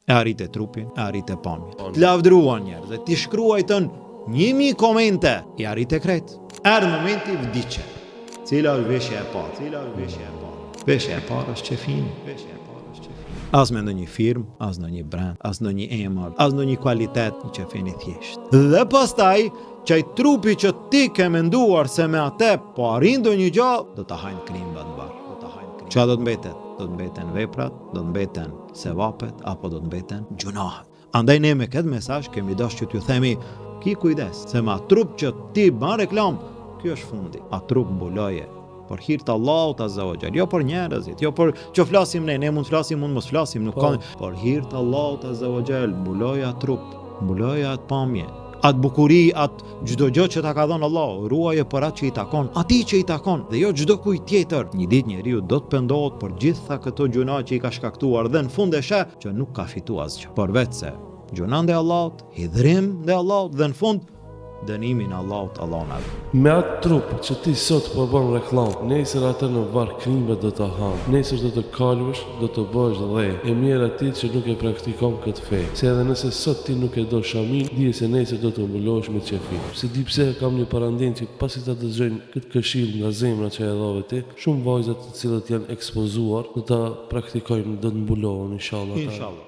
E arrite trupin, e arrite pamjen. Të lavdruan njerëzve, ti shkruajtën 1000 komente, i arrite krejt. Erdhë momenti vdiqe. Cila është veshja e parë? Veshja e parë është qefini. As me ndonjë firmë, as ndonjë brand, as ndonjë emër, as ndonjë kvalitet, një qefini thjesht. Dhe pastaj, qaj trupi që ti ke menduar se me atë po arrin ndonjë gjë, do ta hajnë krimbat në barë. Çfarë do të mbetet? Do të mbeten veprat, do të mbeten sevapet, apo do të mbeten gjunahet. Andaj ne me këtë mesazh kemi dashur që t'ju themi, ki kujdes, se ma trup që ti ban reklam, ky është fundi. A trup mbuloje për hir të Allahut azza wa jall, jo për njerëzit, jo për që flasim ne mund të flasim, mund mos flasim, nuk ka, për hir të Allahut azza wa jall, mbuloje atë trup, mbuloje atë pamje, atë bukuri, atë çdo gjë që ta ka dhënë Allahu, ruaje për atë që i takon, atij që i takon, dhe jo çdo kujt tjetër. Një ditë njeriu do të pendohet për gjitha këto gjuna që i ka shkaktuar dhe në fund e sheh që nuk ka fituar asgjë. Por vetë gjuna ndaj Allahut, hidhrim ndaj Allahut dhe në fund dënimin Allahut, Allahu na. Me atë trup që ti sot po bën reklam, nesër atë në varr krimbe do të hanë, nesër do të kalësh, do të bësh dhe e mirë atij që nuk e praktikon këtë fe. Se edhe nëse sot ti nuk e do shamin, dije se nesër do të mbulohesh me qefin. Se di pse kam një parandin që pasi ta dëgjojnë këtë këshill nga zemra që e dhove ti, shumë vajza të cilët janë ekspozuar, do ta praktikojnë, do të mbulohen inshallah.